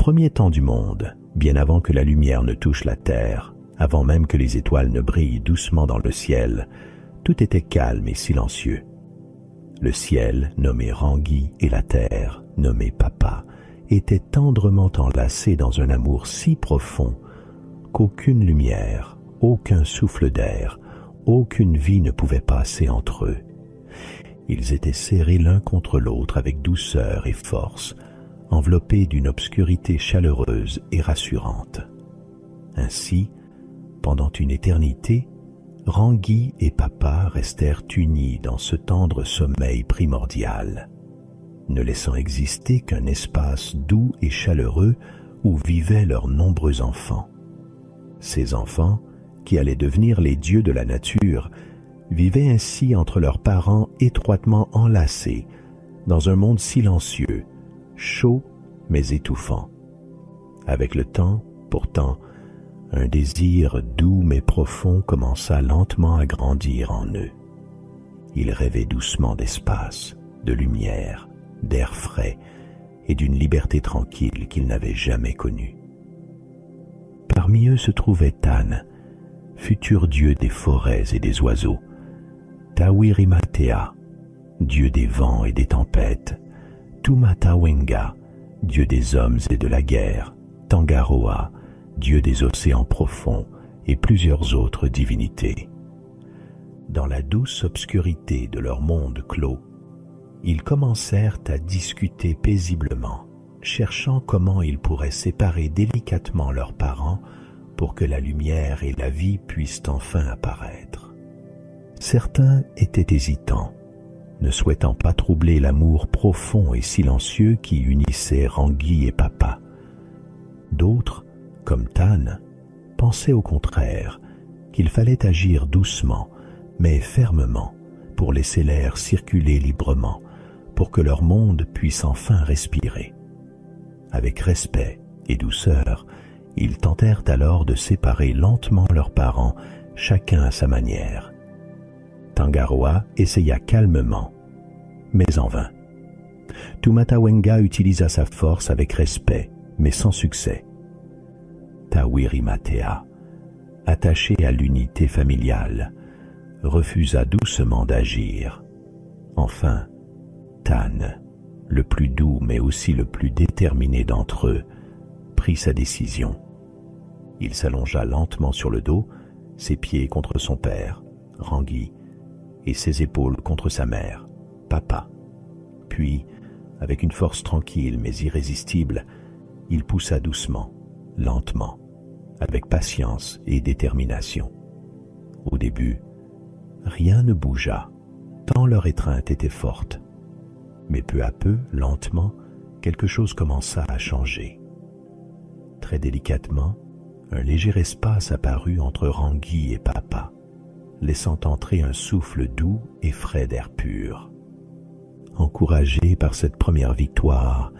premier temps du monde, bien avant que la lumière ne touche la terre, avant même que les étoiles ne brillent doucement dans le ciel, tout était calme et silencieux. Le ciel, nommé Rangui, et la terre, nommée Papa, étaient tendrement enlacés dans un amour si profond qu'aucune lumière, aucun souffle d'air, aucune vie ne pouvait passer entre eux. Ils étaient serrés l'un contre l'autre avec douceur et force, enveloppés d'une obscurité chaleureuse et rassurante. Ainsi, pendant une éternité, Rangui et Papa restèrent unis dans ce tendre sommeil primordial, ne laissant exister qu'un espace doux et chaleureux où vivaient leurs nombreux enfants. Ces enfants, qui allaient devenir les dieux de la nature, vivaient ainsi entre leurs parents étroitement enlacés, dans un monde silencieux, chaud mais étouffant. Avec le temps, pourtant, un désir doux mais profond commença lentement à grandir en eux. Ils rêvaient doucement d'espace, de lumière, d'air frais et d'une liberté tranquille qu'ils n'avaient jamais connue. Parmi eux se trouvait Tan, futur dieu des forêts et des oiseaux, Tawirimatea, dieu des vents et des tempêtes, Tumatawenga, dieu des hommes et de la guerre, Tangaroa, dieu des océans profonds, et plusieurs autres divinités. Dans la douce obscurité de leur monde clos, ils commencèrent à discuter paisiblement, cherchant comment ils pourraient séparer délicatement leurs parents pour que la lumière et la vie puissent enfin apparaître. Certains étaient hésitants, ne souhaitant pas troubler l'amour profond et silencieux qui unissait Rangui et Papa. D'autres, comme Tan, pensaient au contraire qu'il fallait agir doucement, mais fermement, pour laisser l'air circuler librement, pour que leur monde puisse enfin respirer. Avec respect et douceur, ils tentèrent alors de séparer lentement leurs parents, chacun à sa manière. Tangaroa essaya calmement, mais en vain. Tumatawenga utilisa sa force avec respect, mais sans succès. Tawirimatea, attaché à l'unité familiale, refusa doucement d'agir. Enfin, Tan, le plus doux mais aussi le plus déterminé d'entre eux, prit sa décision. Il s'allongea lentement sur le dos, ses pieds contre son père, Rangui, et ses épaules contre sa mère, Papa. Puis, avec une force tranquille mais irrésistible, il poussa doucement, lentement, avec patience et détermination. Au début, rien ne bougea, tant leur étreinte était forte. Mais peu à peu, lentement, quelque chose commença à changer. Très délicatement, un léger espace apparut entre Rangui et Papa, laissant entrer un souffle doux et frais d'air pur. Encouragé par cette première victoire,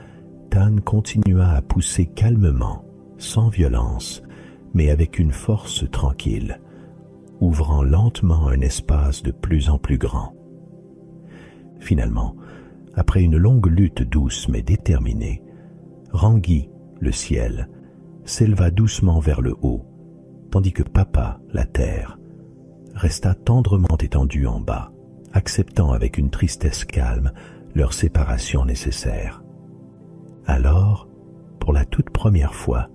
Tan continua à pousser calmement, sans violence, mais avec une force tranquille, ouvrant lentement un espace de plus en plus grand. Finalement, après une longue lutte douce mais déterminée, Rangui, le ciel, s'éleva doucement vers le haut, tandis que Papa, la terre, resta tendrement étendu en bas, acceptant avec une tristesse calme leur séparation nécessaire. Alors, pour la toute première fois,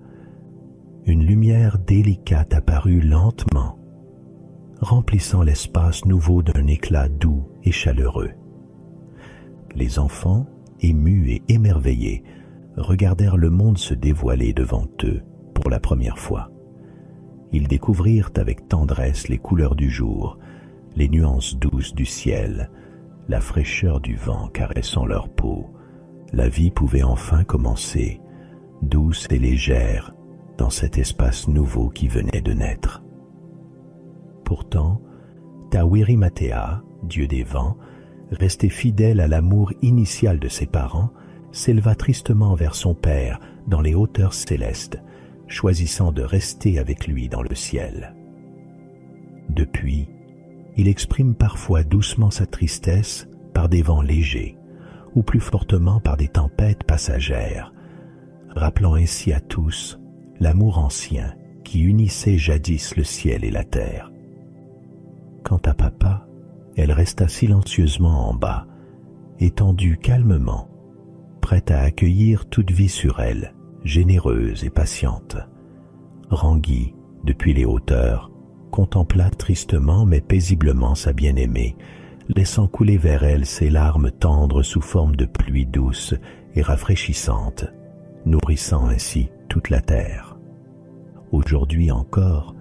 une lumière délicate apparut lentement, remplissant l'espace nouveau d'un éclat doux et chaleureux. Les enfants, émus et émerveillés, regardèrent le monde se dévoiler devant eux pour la première fois. Ils découvrirent avec tendresse les couleurs du jour, les nuances douces du ciel, la fraîcheur du vent caressant leur peau. La vie pouvait enfin commencer, douce et légère, dans cet espace nouveau qui venait de naître. Pourtant, Tawirimatea, dieu des vents, resté fidèle à l'amour initial de ses parents, s'éleva tristement vers son père dans les hauteurs célestes, choisissant de rester avec lui dans le ciel. Depuis, il exprime parfois doucement sa tristesse par des vents légers, ou plus fortement par des tempêtes passagères, rappelant ainsi à tous l'amour ancien qui unissait jadis le ciel et la terre. Quant à papa, elle resta silencieusement en bas, étendue calmement, prête à accueillir toute vie sur elle, généreuse et patiente. Ranguy, depuis les hauteurs, contempla tristement mais paisiblement sa bien-aimée, laissant couler vers elle ses larmes tendres sous forme de pluie douce et rafraîchissante, nourrissant ainsi toute la terre. Aujourd'hui encore,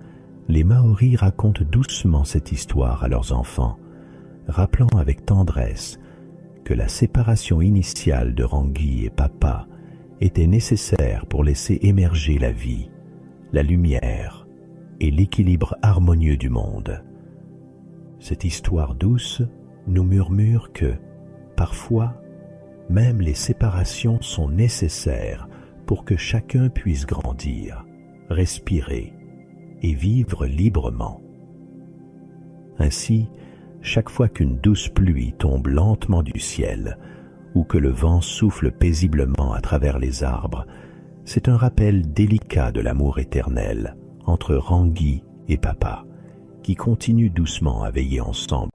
les Maoris racontent doucement cette histoire à leurs enfants, rappelant avec tendresse que la séparation initiale de Ranguy et papa était nécessaire pour laisser émerger la vie, la lumière et l'équilibre harmonieux du monde. Cette histoire douce nous murmure que, parfois, même les séparations sont nécessaires pour que chacun puisse grandir, respirer et vivre librement. Ainsi, chaque fois qu'une douce pluie tombe lentement du ciel ou que le vent souffle paisiblement à travers les arbres, c'est un rappel délicat de l'amour éternel entre Ranguy et papa, qui continuent doucement à veiller ensemble.